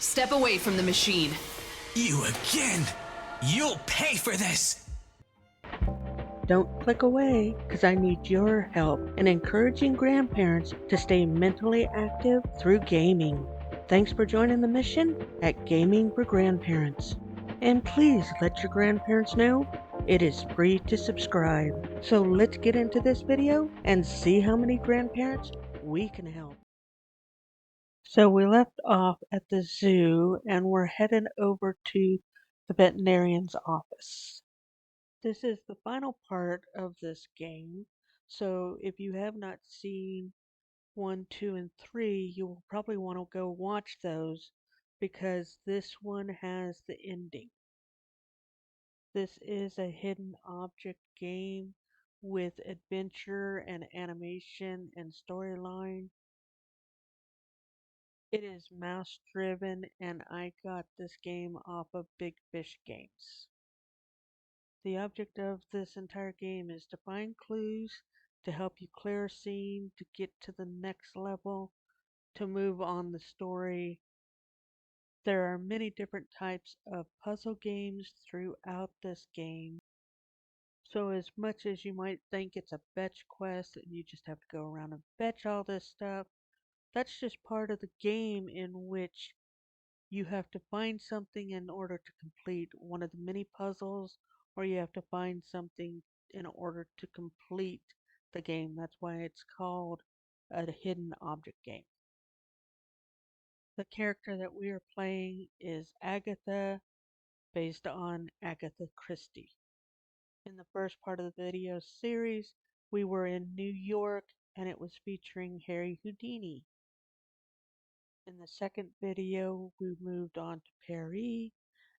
Step away from the machine. You again! You'll pay for this! Don't click away, because I need your help in encouraging grandparents to stay mentally active through gaming. Thanks for joining the mission at Gaming for Grandparents. And please let your grandparents know it is free to subscribe. So let's get into this video and see how many grandparents we can help. So we left off at the zoo and we're headed over to the veterinarian's office. This is the final part of this game, so if you have not seen 1, 2, and 3, you will probably want to go watch those because this one has the ending. This is a hidden object game with adventure and animation and storyline. It is mouse driven and I got this game off of Big Fish Games. The object of this entire game is to find clues, to help you clear a scene, to get to the next level, to move on the story. There are many different types of puzzle games throughout this game. So as much as you might think it's a fetch quest and you just have to go around and fetch all this stuff, that's just part of the game in which you have to find something in order to complete one of the mini puzzles, or you have to find something in order to complete the game. That's why it's called a hidden object game. The character that we are playing is Agatha, based on Agatha Christie. In the first part of the video series, we were in New York and it was featuring Harry Houdini. In the second video, we moved on to Paris,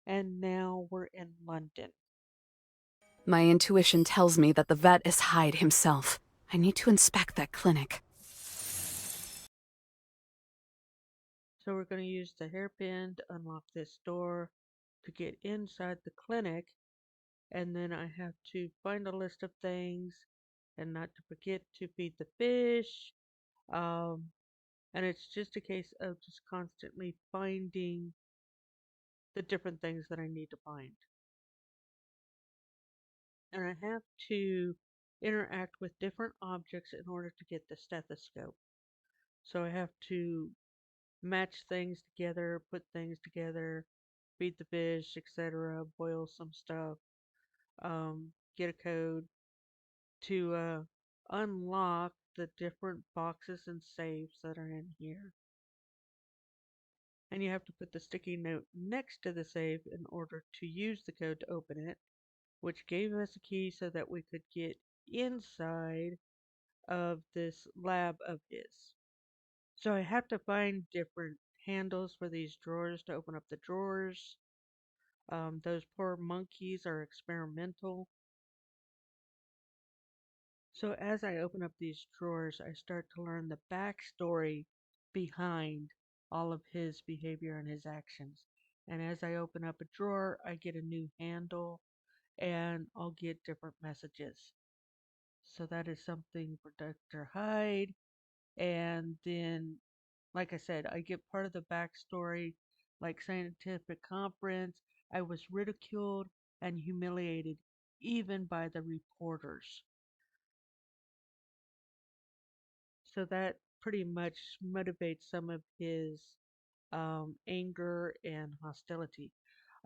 and now we're in London. My intuition tells me that the vet is Hyde himself. I need to inspect that clinic. So we're going to use the hairpin to unlock this door to get inside the clinic, and then I have to find a list of things and not to forget to feed the fish. And it's just a case of just constantly finding the different things that I need to find. And I have to interact with different objects in order to get the stethoscope. So I have to match things together, put things together, feed the fish, etc., boil some stuff, get a code to unlock the different boxes and safes that are in here. And you have to put the sticky note next to the safe in order to use the code to open it, which gave us a key so that we could get inside of this lab of his. So I have to find different handles for these drawers to open up the drawers. Those poor monkeys are experimental. So as I open up these drawers, I start to learn the backstory behind all of his behavior and his actions. And as I open up a drawer, I get a new handle and I'll get different messages. So that is something for Dr. Hyde. And then, like I said, I get part of the backstory, like scientific conference. I was ridiculed and humiliated, even by the reporters. So that pretty much motivates some of his anger and hostility.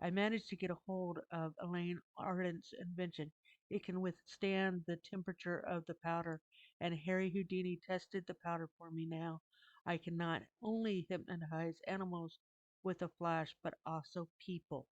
I managed to get a hold of Elaine Ardent's invention. It can withstand the temperature of the powder, and Harry Houdini tested the powder for me now. I can not only hypnotize animals with a flash, but also people.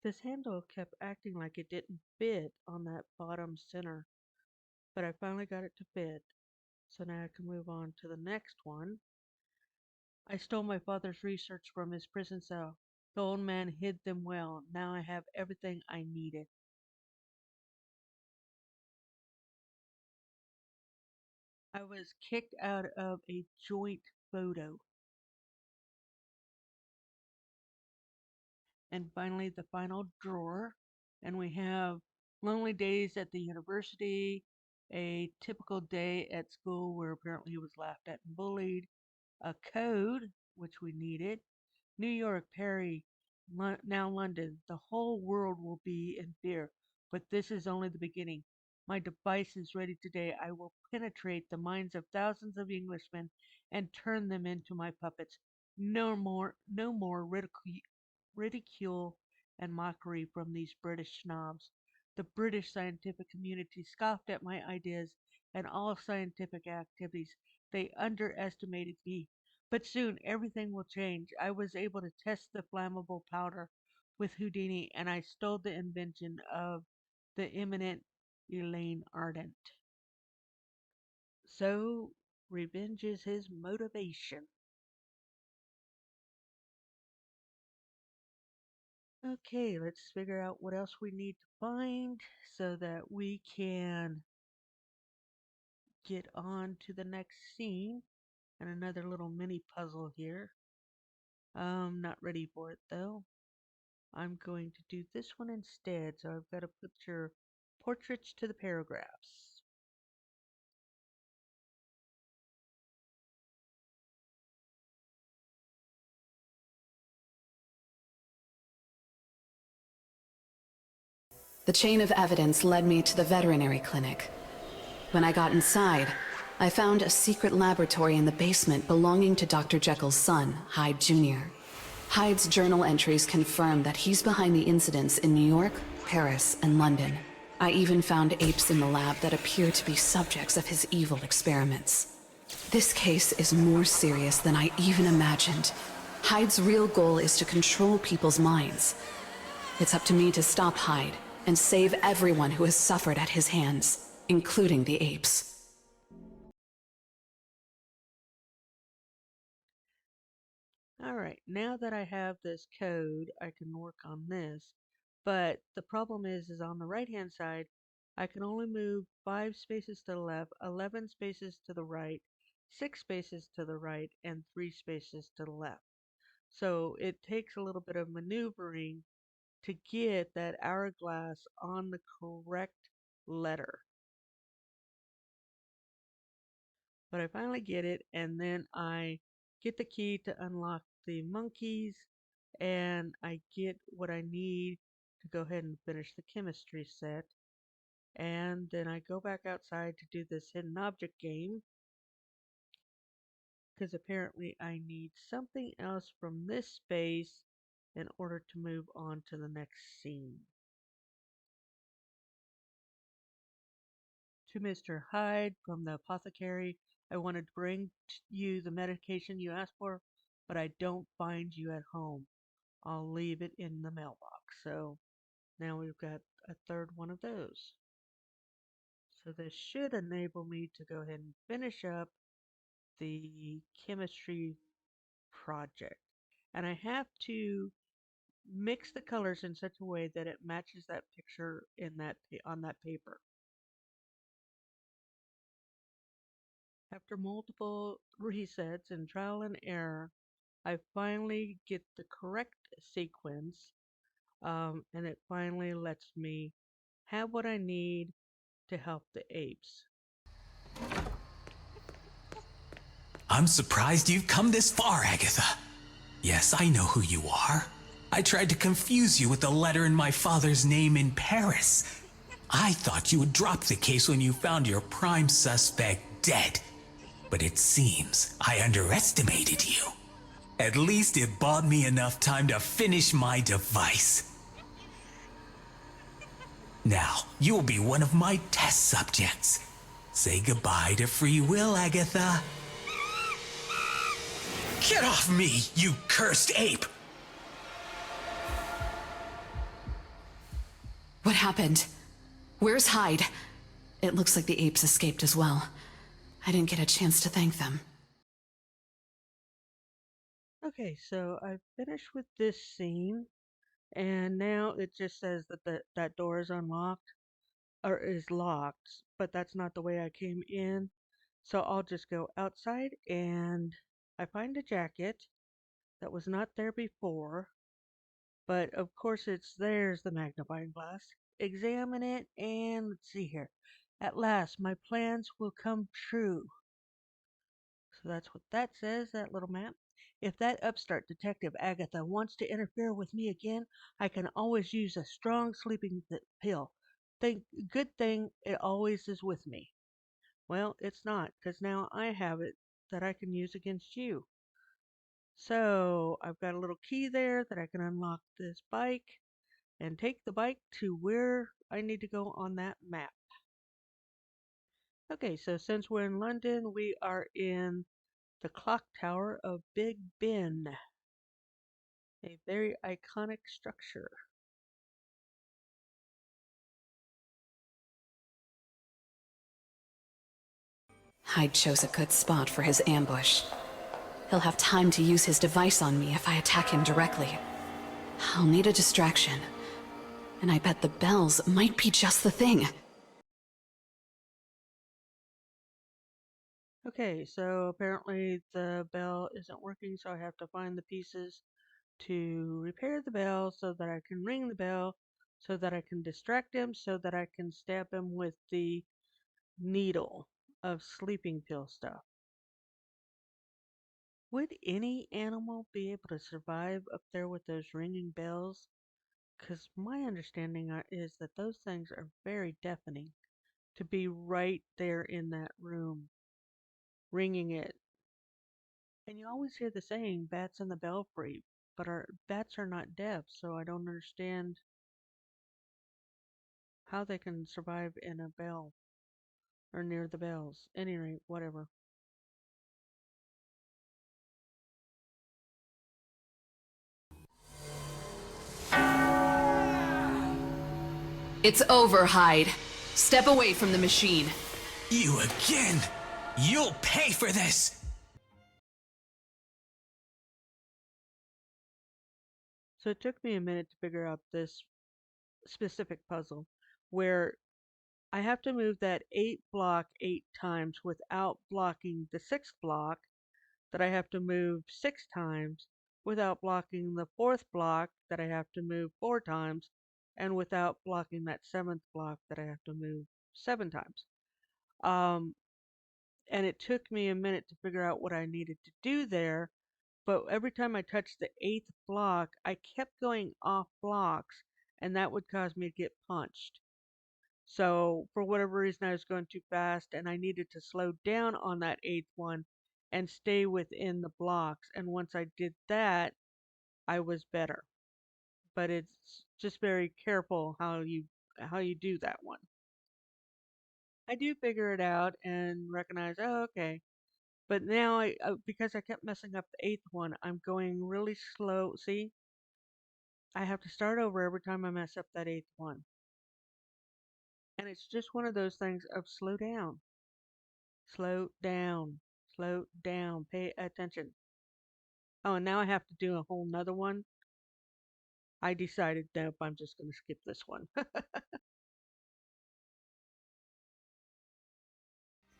This handle kept acting like it didn't fit on that bottom center, but I finally got it to fit. So now I can move on to the next one. I stole my father's research from his prison cell. The old man hid them well. Now I have everything I needed. I was kicked out of a joint photo. And finally, the final drawer. And we have lonely days at the university, a typical day at school where apparently he was laughed at and bullied, a code, which we needed, New York, Paris, now London. The whole world will be in fear, but this is only the beginning. My device is ready today. I will penetrate the minds of thousands of Englishmen and turn them into my puppets. No more ridicule and mockery from these British snobs. The British scientific community scoffed at my ideas and all scientific activities. They underestimated me. But soon everything will change. I was able to test the flammable powder with Houdini, and I stole the invention of the eminent Elaine Ardent. So, revenge is his motivation. Okay, let's figure out what else we need to find so that we can get on to the next scene and another little mini puzzle here. I'm not ready for it though. I'm going to do this one instead, so I've got to put your portraits to the paragraphs. The chain of evidence led me to the veterinary clinic. When I got inside, I found a secret laboratory in the basement belonging to Dr. Jekyll's son, Hyde Jr. Hyde's journal entries confirm that he's behind the incidents in New York, Paris, and London. I even found apes in the lab that appear to be subjects of his evil experiments. This case is more serious than I even imagined. Hyde's real goal is to control people's minds. It's up to me to stop Hyde and save everyone who has suffered at his hands, including the apes. Alright, now that I have this code, I can work on this. But the problem is on the right hand side, I can only move 5 spaces to the left, 11 spaces to the right, 6 spaces to the right, and 3 spaces to the left. So it takes a little bit of maneuvering to get that hourglass on the correct letter. But I finally get it, and then I get the key to unlock the monkeys, and I get what I need to go ahead and finish the chemistry set. And then I go back outside to do this hidden object game, because apparently I need something else from this space in order to move on to the next scene. To Mr. Hyde from the apothecary, I wanted to bring you the medication you asked for, but I don't find you at home. I'll leave it in the mailbox. So now we've got a third one of those. So this should enable me to go ahead and finish up the chemistry project. And I have to mix the colors in such a way that it matches that picture in that on that paper. After multiple resets and trial and error, I finally get the correct sequence, and it finally lets me have what I need to help the apes. I'm surprised you've come this far, Agatha. Yes, I know who you are. I tried to confuse you with the letter in my father's name in Paris. I thought you would drop the case when you found your prime suspect dead. But it seems I underestimated you. At least it bought me enough time to finish my device. Now, you'll be one of my test subjects. Say goodbye to free will, Agatha. Get off me, you cursed ape! What happened? Where's Hyde? It looks like the apes escaped as well. I didn't get a chance to thank them. Okay, so I finished with this scene, and now it just says that that door is unlocked or is locked, but that's not the way I came in. So I'll just go outside and I find a jacket that was not there before, but of course there's the magnifying glass. Examine it and let's see here. At last, my plans will come true. So that's what that says, that little map. If that upstart detective Agatha wants to interfere with me again, I can always use a strong sleeping pill. Good thing it always is with me. Well, it's not, because now I have it that I can use against you. So I've got a little key there that I can unlock this bike and take the bike to where I need to go on that map. Okay, so since we're in London, we are in the clock tower of Big Ben, a very iconic structure. Hyde chose a good spot for his ambush. He'll have time to use his device on me if I attack him directly. I'll need a distraction. And I bet the bells might be just the thing. Okay, so apparently the bell isn't working, so I have to find the pieces to repair the bell so that I can ring the bell, so that I can distract him, so that I can stab him with the needle of sleeping pill stuff. Would any animal be able to survive up there with those ringing bells? Because my understanding is that those things are very deafening to be right there in that room, ringing it. And you always hear the saying, bats in the belfry, but our bats are not deaf, so I don't understand how they can survive in a bell or near the bells. Any rate, whatever. It's over, Hyde. Step away from the machine. You again! You'll pay for this! So it took me a minute to figure out this specific puzzle where I have to move that 8 block 8 times without blocking the 6th block that I have to move 6 times without blocking the 4th block that I have to move 4 times and without blocking that 7th block that I have to move 7 times. Um, and it took me a minute to figure out what I needed to do there, but every time I touched the 8th block, I kept going off blocks, and that would cause me to get punched. So for whatever reason, I was going too fast and I needed to slow down on that 8th one and stay within the blocks. And once I did that, I was better. But it's just very careful how you do that one. I do figure it out and recognize, oh, okay. But now because I kept messing up the 8th one, I'm going really slow. See, I have to start over every time I mess up that 8th one. And it's just one of those things of slow down. Slow down. Slow down. Pay attention. Oh, and now I have to do a whole nother one. I decided, nope, I'm just going to skip this one.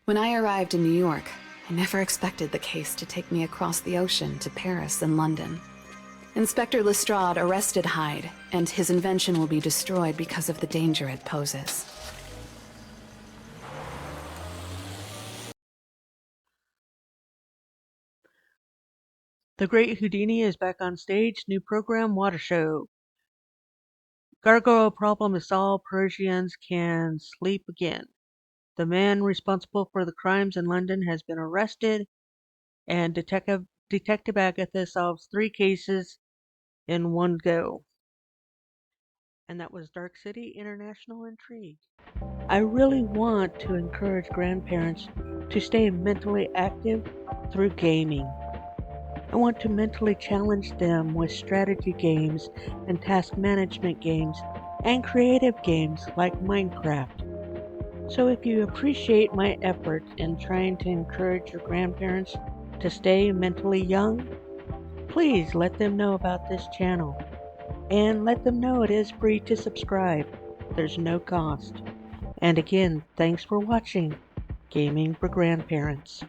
When I arrived in New York, I never expected the case to take me across the ocean to Paris and London. Inspector Lestrade arrested Hyde, and his invention will be destroyed because of the danger it poses. The Great Houdini is back on stage. New program, Water Show. Gargoyle problem is solved. Parisians can sleep again. The man responsible for the crimes in London has been arrested, and Detective Agatha solves 3 cases in one go. And that was Dark City International Intrigue. I really want to encourage grandparents to stay mentally active through gaming. I want to mentally challenge them with strategy games and task management games and creative games like Minecraft. So if you appreciate my efforts in trying to encourage your grandparents to stay mentally young, please let them know about this channel. And let them know it is free to subscribe. There's no cost. And again, thanks for watching Gaming for Grandparents.